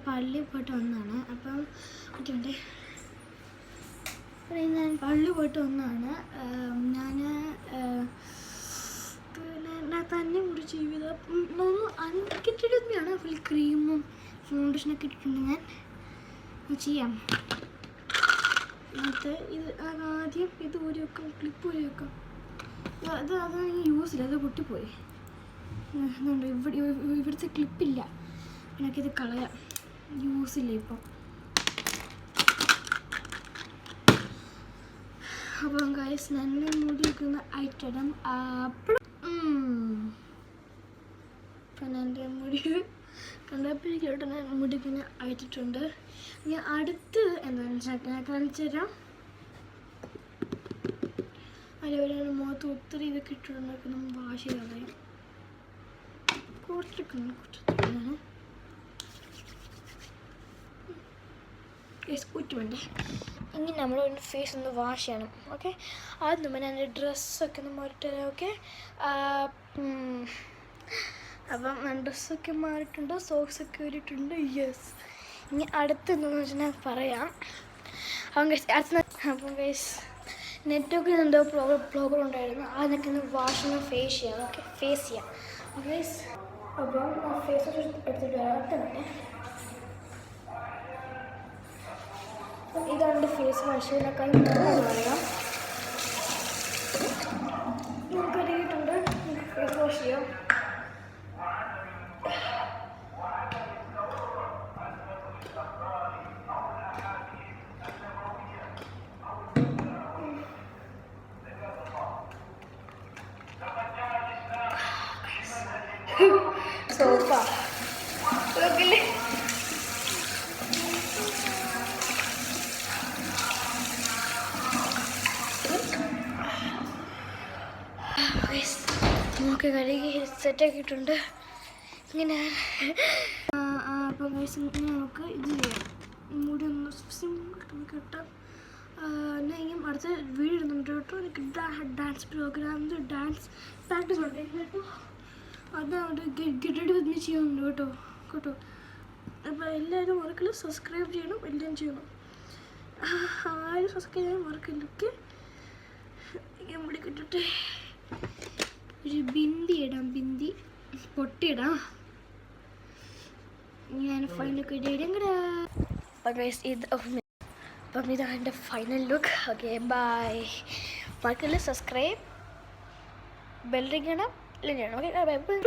പള്ളിയിൽ പോയിട്ട് വന്നതാണ്. അപ്പം മറ്റേ ഞാൻ പള്ളിയിൽ പോയിട്ട് വന്നതാണ്. ഞാൻ തന്നെ ഒരു ജീവിതം അൺകിട്ടിടുന്നതാണ്. ഫുൾ ക്രീമും ഫൗണ്ടേഷനൊക്കെ ഇട്ടിട്ടുണ്ട്. ഞാൻ ചെയ്യാം. എന്നിട്ട് ഇത് ആദ്യം ഇത് ഊരി വെക്കാം, ക്ലിപ്പ് ഊരി വെക്കാം. അതാണ് യൂസ് ഇല്ല, അത് പൊട്ടിപ്പോയി. അതുകൊണ്ട് ഇവിടുത്തെ ക്ലിപ്പില്ല, എനിക്കിത് കളയാം, യൂസില്ല ഇപ്പോൾ. അപ്പം ഗൈസ് നല്ല മുടി വെക്കുന്ന ഐറ്റം അപ്പം എൻ്റെ മുടി കണ്ടപ്പോഴേക്കോട്ട് ഞാൻ മുടി പിന്നെ അയച്ചിട്ടുണ്ട്. ഞാൻ അടുത്ത് എന്താണെന്ന് വെച്ചാൽ ഞാൻ കാണിച്ചു തരാം. അതേപോലെ മുഖത്ത് ഒത്തിരി ഇതൊക്കെ ഇട്ടിട്ടുണ്ട്. അപ്പം നമ്മൾ വാഷ് ചെയ്ത് കളയാം. കുറച്ചൊക്കെയാണ് കുറ്റുമുണ്ട്. ഇനി നമ്മൾ ഫേസ് ഒന്ന് വാഷ് ചെയ്യണം. ഓക്കെ, ആദ്യം നമ്മൾ എൻ്റെ ഡ്രസ്സൊക്കെ ഒന്ന് മാറിയിട്ട്. ഓക്കെ, അപ്പം ഡ്രസ്സൊക്കെ മാറിയിട്ടുണ്ട്, സോക്സൊക്കെ ഊരിയിട്ടുണ്ട്. യെസ്, ഇനി അടുത്തെന്താണെന്ന് വെച്ചാൽ ഞാൻ പറയാം. അപ്പം ഗൈസ് നെറ്റൊക്കെ എന്തോ പ്രോബ്ലം ഉണ്ടായിരുന്നു. അതിനൊക്കെ ഒന്ന് വാഷ് ഒന്ന് ഫേസ് ചെയ്യാം. ഓക്കെ, ഫേസ് ചെയ്യാം ഗൈസ്. അപ്പം ഫേസ് വാഷ് എടുത്തിട്ട് വരാത്തന്നെ. ഇതാണ് ഫേസ് വാഷ്. ഇതിനൊക്കെ പറയാം, നമുക്ക് അറിയിട്ടുണ്ട്. ഫേസ് വാഷ് ചെയ്യാം. സോഫ നോക്കില്ലേ, നമുക്ക് കഴുകി സെറ്റാക്കിയിട്ടുണ്ട്. ഇങ്ങനെ അപ്പം ഇങ്ങനെ നമുക്ക് ഇത് ചെയ്യാം. മുടി ഒന്ന് സിമ്പിൾ കിട്ടാം. ഞാൻ അടുത്ത വീഡിയോ ഇടുന്നുണ്ട് കേട്ടോ. എനിക്ക് ഡാൻസ് പ്രോഗ്രാം, ഡാൻസ് പ്രാക്ടീസ് ഉണ്ട് കേട്ടോ. അതാണ് ഗെറ്റ് റെഡി വിത്ത് മീ ചെയ്യുന്നുണ്ട് കേട്ടോ. അപ്പോൾ എല്ലാവരും മറക്കില്ല, സബ്സ്ക്രൈബ് ചെയ്യണം, എല്ലാം ചെയ്യണം. ആരും സബ്സ്ക്രൈബ് ചെയ്യാൻ മറക്കില്ല. ഓക്കെ, ഇവിടെ കിട്ടട്ടെ. ഒരു ബിന്ദി ഇടാം, ബിന്ദി പൊട്ടിയിടാം. ഞാൻ ഫൈനലൊക്കെ ഇടാം. അപ്പം ഇതാണ് എൻ്റെ ഫൈനൽ ലുക്ക്. Okay, bye. മറക്കില്ല, സബ്സ്ക്രൈബ്, ബെൽ റിംഗ് ചെയ്യണം, എല്ലാം ചെയ്യണം. Okay, by.